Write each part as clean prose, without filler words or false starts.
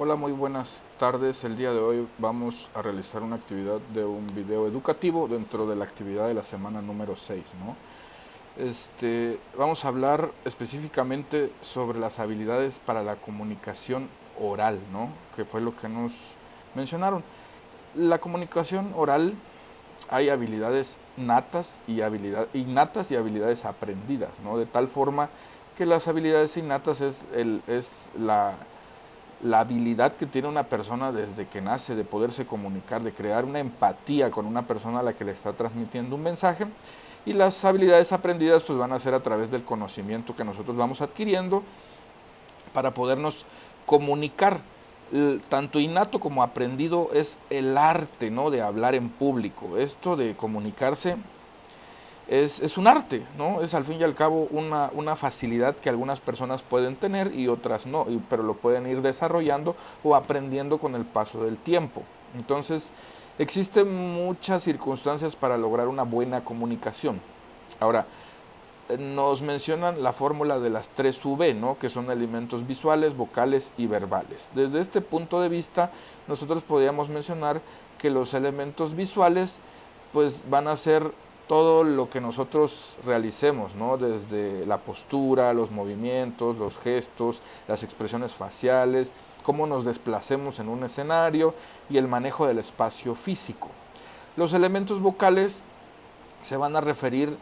Hola, muy buenas tardes. El día de hoy vamos a realizar una actividad de un video educativo dentro de la actividad de la semana número 6, ¿no? Vamos a hablar específicamente sobre las habilidades para la comunicación oral, ¿no? Que fue lo que nos mencionaron. La comunicación oral, hay habilidades innatas y habilidades aprendidas, ¿no? De tal forma que las habilidades innatas es la habilidad que tiene una persona desde que nace de poderse comunicar, de crear una empatía con una persona a la que le está transmitiendo un mensaje. Y las habilidades aprendidas pues van a ser a través del conocimiento que nosotros vamos adquiriendo para podernos comunicar. Tanto innato como aprendido es el arte, ¿no?, de hablar en público. Esto de comunicarse es un arte, ¿no? Es al fin y al cabo una facilidad que algunas personas pueden tener y otras no, pero lo pueden ir desarrollando o aprendiendo con el paso del tiempo. Entonces, existen muchas circunstancias para lograr una buena comunicación. Ahora, nos mencionan la fórmula de las 3V, ¿no?, que son elementos visuales, vocales y verbales. Desde este punto de vista, nosotros podríamos mencionar que los elementos visuales pues van a ser todo lo que nosotros realicemos, ¿no? Desde la postura, los movimientos, los gestos, las expresiones faciales, cómo nos desplacemos en un escenario y el manejo del espacio físico. Los elementos vocales se van a referir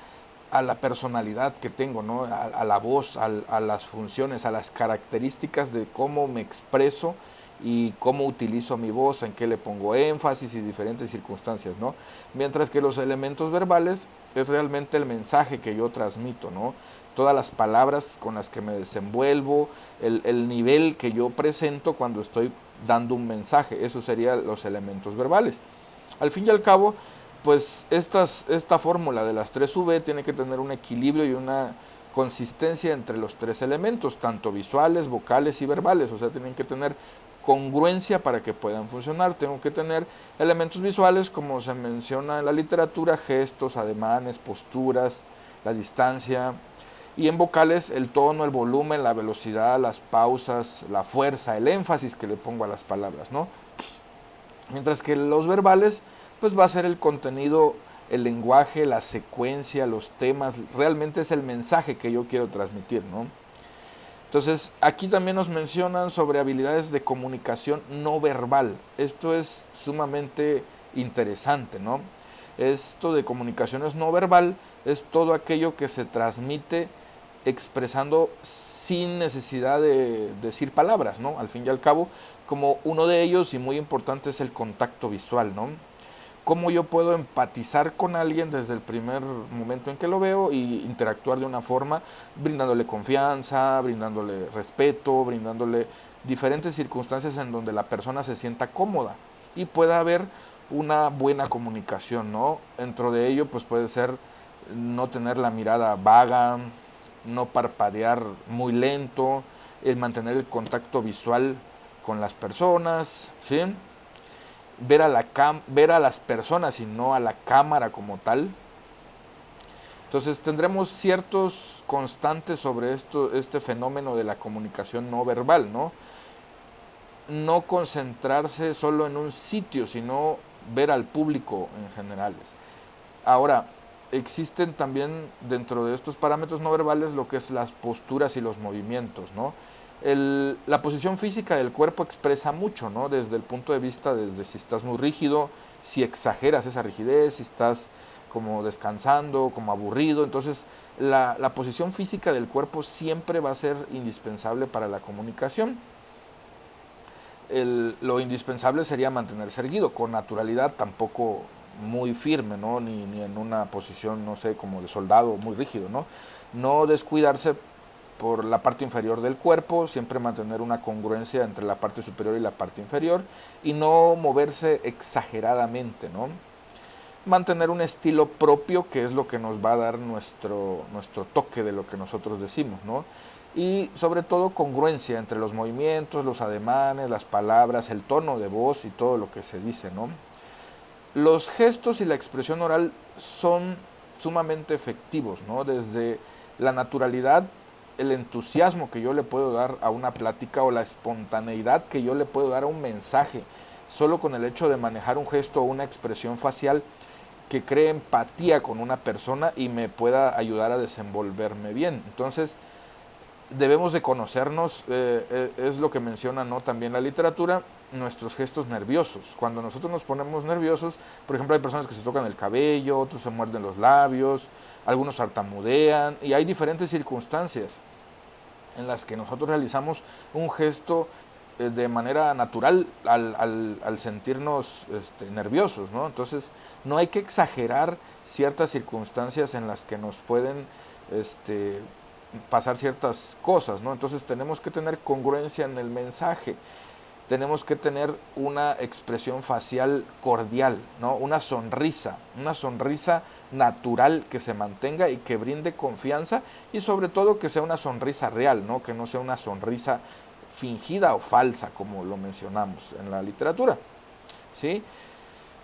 a la personalidad que tengo, ¿no? A la voz, a las funciones, a las características de cómo me expreso y cómo utilizo mi voz, en qué le pongo énfasis y diferentes circunstancias, ¿no? Mientras que los elementos verbales es realmente el mensaje que yo transmito, ¿no? Todas las palabras con las que me desenvuelvo, el nivel que yo presento cuando estoy dando un mensaje, esos serían los elementos verbales. Al fin y al cabo, pues esta fórmula de las 3V tiene que tener un equilibrio y una consistencia entre los tres elementos, tanto visuales, vocales y verbales. O sea, tienen que tener congruencia para que puedan funcionar. Tengo que tener elementos visuales, como se menciona en la literatura, gestos, ademanes, posturas, la distancia. Y en vocales, el tono, el volumen, la velocidad, las pausas, la fuerza, el énfasis que le pongo a las palabras, ¿no? Mientras que los verbales, pues va a ser el contenido, el lenguaje, la secuencia, los temas, realmente es el mensaje que yo quiero transmitir, ¿no? Entonces, aquí también nos mencionan sobre habilidades de comunicación no verbal. Esto es sumamente interesante, ¿no? Esto de comunicaciones no verbal es todo aquello que se transmite expresando sin necesidad de decir palabras, ¿no? Al fin y al cabo, como uno de ellos y muy importante es el contacto visual, ¿no? Cómo yo puedo empatizar con alguien desde el primer momento en que lo veo y interactuar de una forma brindándole confianza, brindándole respeto, brindándole diferentes circunstancias en donde la persona se sienta cómoda y pueda haber una buena comunicación, ¿no? Dentro de ello, pues puede ser no tener la mirada vaga, no parpadear muy lento, el mantener el contacto visual con las personas, ¿sí? Ver a las personas y no a la cámara como tal. Entonces tendremos ciertos constantes sobre este fenómeno de la comunicación no verbal, ¿no? No concentrarse solo en un sitio, sino ver al público en generales. Ahora, existen también dentro de estos parámetros no verbales lo que es las posturas y los movimientos, ¿no? La posición física del cuerpo expresa mucho, ¿no? Desde el punto de vista, desde si estás muy rígido, si exageras esa rigidez, si estás como descansando, como aburrido. Entonces, la posición física del cuerpo siempre va a ser indispensable para la comunicación. Lo indispensable sería mantenerse erguido, con naturalidad, tampoco muy firme, ¿no? Ni en una posición, no sé, como de soldado, muy rígido, ¿no? No descuidarse por la parte inferior del cuerpo, siempre mantener una congruencia entre la parte superior y la parte inferior y no moverse exageradamente, ¿no? Mantener un estilo propio, que es lo que nos va a dar nuestro toque de lo que nosotros decimos, ¿no? Y sobre todo congruencia entre los movimientos, los ademanes, las palabras, el tono de voz y todo lo que se dice, ¿no? Los gestos y la expresión oral son sumamente efectivos, ¿no? Desde la naturalidad el entusiasmo que yo le puedo dar a una plática o la espontaneidad que yo le puedo dar a un mensaje, solo con el hecho de manejar un gesto o una expresión facial que cree empatía con una persona y me pueda ayudar a desenvolverme bien. Entonces, debemos de conocernos, es lo que menciona, ¿no?, también la literatura, nuestros gestos nerviosos. Cuando nosotros nos ponemos nerviosos, por ejemplo, hay personas que se tocan el cabello, otros se muerden los labios, algunos tartamudean, y hay diferentes circunstancias en las que nosotros realizamos un gesto de manera natural al sentirnos nerviosos, ¿no? Entonces, no hay que exagerar ciertas circunstancias en las que nos pueden pasar ciertas cosas, ¿no? Entonces tenemos que tener congruencia en el mensaje, tenemos que tener una expresión facial cordial, ¿no? Una sonrisa natural que se mantenga y que brinde confianza, y sobre todo que sea una sonrisa real, ¿no? Que no sea una sonrisa fingida o falsa, como lo mencionamos en la literatura, ¿sí?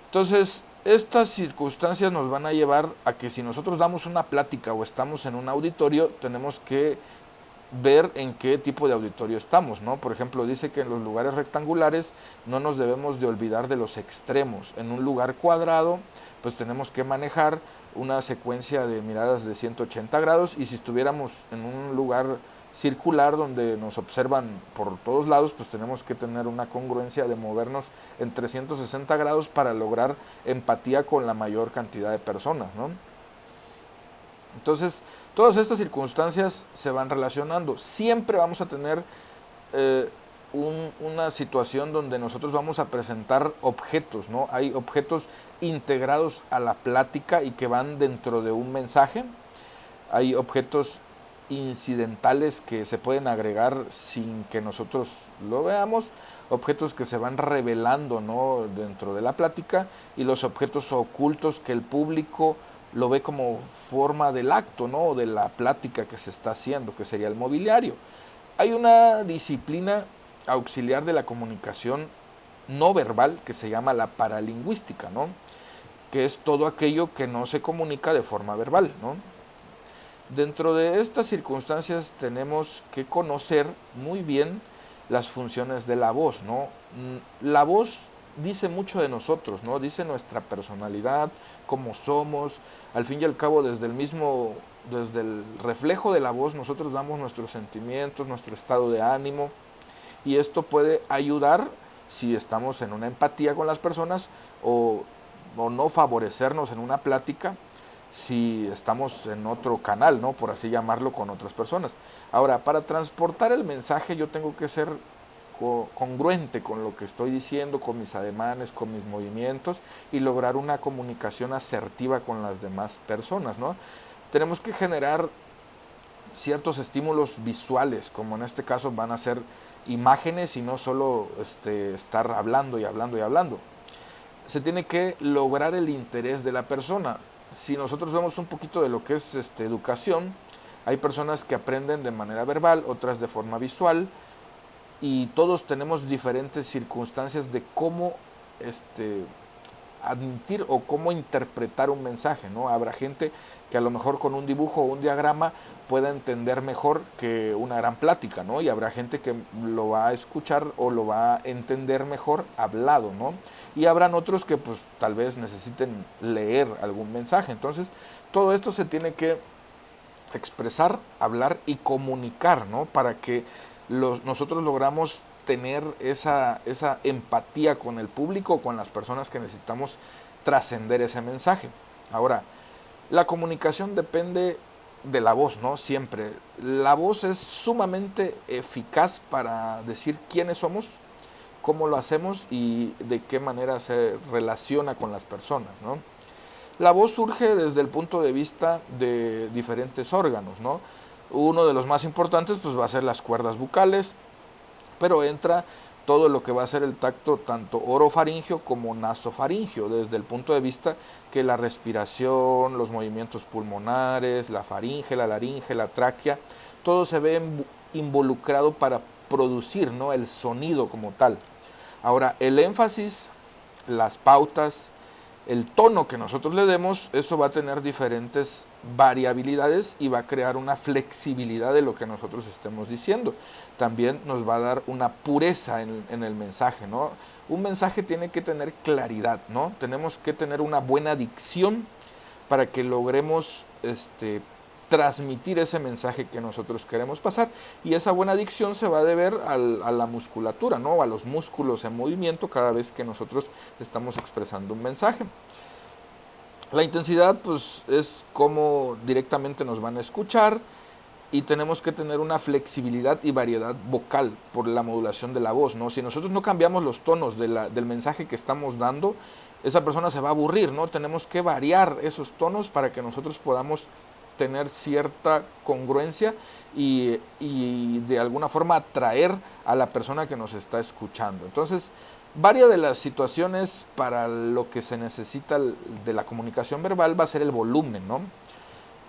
Entonces, estas circunstancias nos van a llevar a que si nosotros damos una plática o estamos en un auditorio, tenemos que ver en qué tipo de auditorio estamos, ¿no? Por ejemplo, dice que en los lugares rectangulares no nos debemos de olvidar de los extremos. En un lugar cuadrado, pues tenemos que manejar una secuencia de miradas de 180 grados, y si estuviéramos en un lugar circular donde nos observan por todos lados, pues tenemos que tener una congruencia de movernos en 360 grados para lograr empatía con la mayor cantidad de personas, ¿no? Entonces, todas estas circunstancias se van relacionando. Siempre vamos a tener una situación donde nosotros vamos a presentar objetos, ¿no? Hay objetos integrados a la plática y que van dentro de un mensaje. Hay objetos incidentales que se pueden agregar sin que nosotros lo veamos, objetos que se van revelando, ¿no?, dentro de la plática, y los objetos ocultos que el público lo ve como forma del acto, ¿no?, de la plática que se está haciendo, que sería el mobiliario. Hay una disciplina auxiliar de la comunicación no verbal que se llama la paralingüística, ¿no?, que es todo aquello que no se comunica de forma verbal, ¿no? Dentro de estas circunstancias tenemos que conocer muy bien las funciones de la voz, ¿no? La voz dice mucho de nosotros, ¿no? Dice nuestra personalidad, cómo somos. Al fin y al cabo, desde el reflejo de la voz, nosotros damos nuestros sentimientos, nuestro estado de ánimo, y esto puede ayudar si estamos en una empatía con las personas, o no favorecernos en una plática si estamos en otro canal, ¿no?, por así llamarlo, con otras personas. Ahora, para transportar el mensaje yo tengo que ser congruente con lo que estoy diciendo, con mis ademanes, con mis movimientos, y lograr una comunicación asertiva con las demás personas, ¿no? Tenemos que generar ciertos estímulos visuales, como en este caso van a ser imágenes y no solo estar hablando y hablando y hablando. Se tiene que lograr el interés de la persona. Si nosotros vemos un poquito de lo que es educación, hay personas que aprenden de manera verbal, otras de forma visual, y todos tenemos diferentes circunstancias de cómo admitir o cómo interpretar un mensaje, ¿no? Habrá gente que a lo mejor con un dibujo o un diagrama pueda entender mejor que una gran plática, ¿no? Y habrá gente que lo va a escuchar o lo va a entender mejor hablado, ¿no? Y habrán otros que pues tal vez necesiten leer algún mensaje. Entonces, todo esto se tiene que expresar, hablar y comunicar, ¿no? Para que nosotros logramos tener esa empatía con el público, con las personas que necesitamos trascender ese mensaje. Ahora, la comunicación depende de la voz, ¿no? Siempre. La voz es sumamente eficaz para decir quiénes somos, cómo lo hacemos y de qué manera se relaciona con las personas, ¿no? La voz surge desde el punto de vista de diferentes órganos, ¿no? Uno de los más importantes pues va a ser las cuerdas bucales, pero entra todo lo que va a ser el tacto tanto orofaringio como nasofaringio, desde el punto de vista que la respiración, los movimientos pulmonares, la faringe, la laringe, la tráquea, todo se ve involucrado para producir, ¿no?, el sonido como tal. Ahora, el énfasis, las pautas, el tono que nosotros le demos, eso va a tener diferentes variabilidades y va a crear una flexibilidad de lo que nosotros estemos diciendo. También nos va a dar una pureza en el mensaje, ¿no? Un mensaje tiene que tener claridad, ¿no? Tenemos que tener una buena dicción para que logremos transmitir ese mensaje que nosotros queremos pasar. Y esa buena dicción se va a deber a la musculatura, ¿no? A los músculos en movimiento cada vez que nosotros estamos expresando un mensaje. La intensidad, pues, es cómo directamente nos van a escuchar, y tenemos que tener una flexibilidad y variedad vocal por la modulación de la voz, ¿no? Si nosotros no cambiamos los tonos del mensaje que estamos dando, esa persona se va a aburrir, ¿no? Tenemos que variar esos tonos para que nosotros podamos tener cierta congruencia y de alguna forma atraer a la persona que nos está escuchando. Entonces, varias de las situaciones para lo que se necesita de la comunicación verbal va a ser el volumen, ¿no?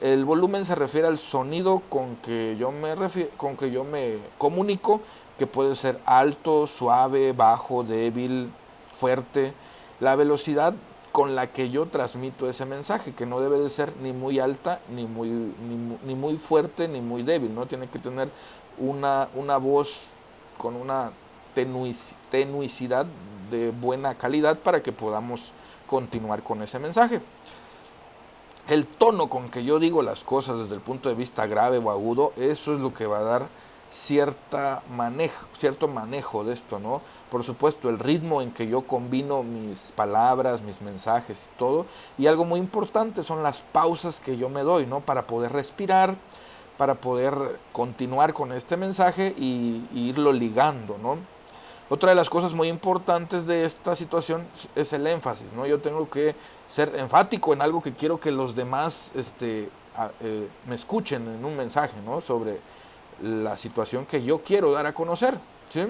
El volumen se refiere al sonido con que yo me comunico, que puede ser alto, suave, bajo, débil, fuerte. La velocidad con la que yo transmito ese mensaje, que no debe de ser ni muy alta, ni muy fuerte, ni muy débil, ¿no? Tiene que tener una voz con una tenuicidad de buena calidad para que podamos continuar con ese mensaje. El tono con que yo digo las cosas desde el punto de vista grave o agudo, eso es lo que va a dar cierto manejo de esto, ¿no? Por supuesto, el ritmo en que yo combino mis palabras, mis mensajes y todo. Y algo muy importante son las pausas que yo me doy, ¿no? Para poder respirar, para poder continuar con este mensaje y irlo ligando, ¿no? Otra de las cosas muy importantes de esta situación es el énfasis, ¿no? Yo tengo que ser enfático en algo que quiero que los demás me escuchen en un mensaje, ¿no? Sobre la situación que yo quiero dar a conocer, ¿sí?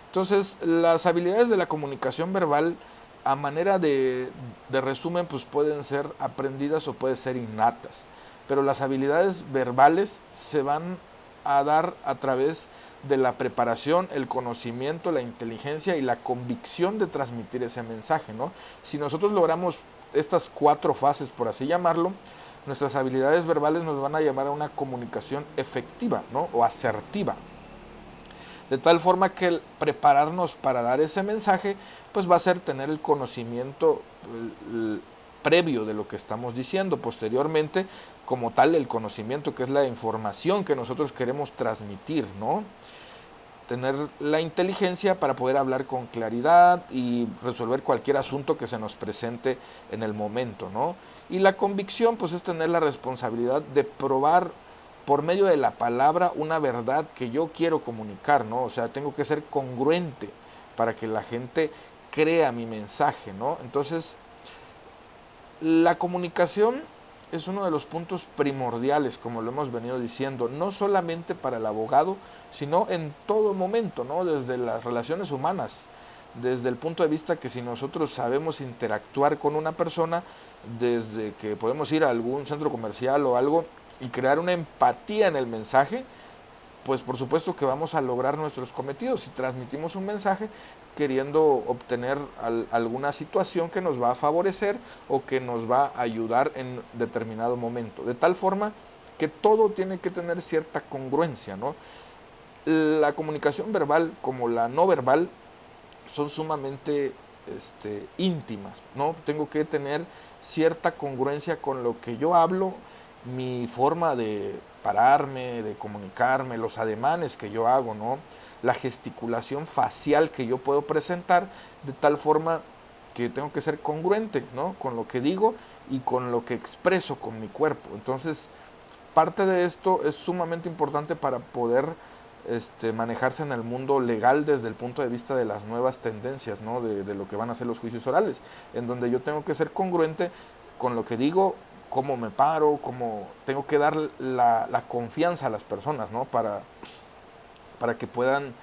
Entonces, las habilidades de la comunicación verbal, a manera de resumen, pues pueden ser aprendidas o pueden ser innatas. Pero las habilidades verbales se van a dar a través de la preparación, el conocimiento, la inteligencia y la convicción de transmitir ese mensaje, ¿no? Si nosotros logramos estas 4 fases, por así llamarlo, nuestras habilidades verbales nos van a llevar a una comunicación efectiva, ¿no? O asertiva. De tal forma que el prepararnos para dar ese mensaje, pues va a ser tener el conocimiento previo de lo que estamos diciendo. Posteriormente, como tal, el conocimiento, que es la información que nosotros queremos transmitir, ¿no? Tener la inteligencia para poder hablar con claridad y resolver cualquier asunto que se nos presente en el momento, ¿no? Y la convicción, pues, es tener la responsabilidad de probar por medio de la palabra una verdad que yo quiero comunicar, ¿no? O sea, tengo que ser congruente para que la gente crea mi mensaje, ¿no? Entonces, la comunicación es uno de los puntos primordiales, como lo hemos venido diciendo, no solamente para el abogado, sino en todo momento, ¿no? Desde las relaciones humanas, desde el punto de vista que si nosotros sabemos interactuar con una persona, desde que podemos ir a algún centro comercial o algo y crear una empatía en el mensaje, pues por supuesto que vamos a lograr nuestros cometidos si transmitimos un mensaje queriendo obtener alguna situación que nos va a favorecer o que nos va a ayudar en determinado momento. De tal forma que todo tiene que tener cierta congruencia, ¿no? La comunicación verbal como la no verbal son sumamente íntimas, ¿no? Tengo que tener cierta congruencia con lo que yo hablo, mi forma de pararme, de comunicarme, los ademanes que yo hago, ¿no? La gesticulación facial que yo puedo presentar, de tal forma que tengo que ser congruente, ¿no? Con lo que digo y con lo que expreso con mi cuerpo. Entonces, parte de esto es sumamente importante para poder manejarse en el mundo legal desde el punto de vista de las nuevas tendencias, ¿no? De lo que van a ser los juicios orales, en donde yo tengo que ser congruente con lo que digo, cómo me paro, cómo tengo que dar la confianza a las personas, ¿no? Para que puedan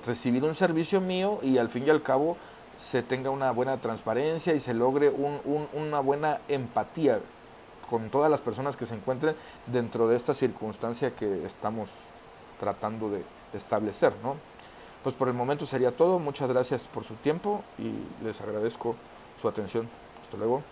recibir un servicio mío y al fin y al cabo se tenga una buena transparencia y se logre una buena empatía con todas las personas que se encuentren dentro de esta circunstancia que estamos tratando de establecer, ¿no? Pues por el momento sería todo. Muchas gracias por su tiempo y les agradezco su atención. Hasta luego.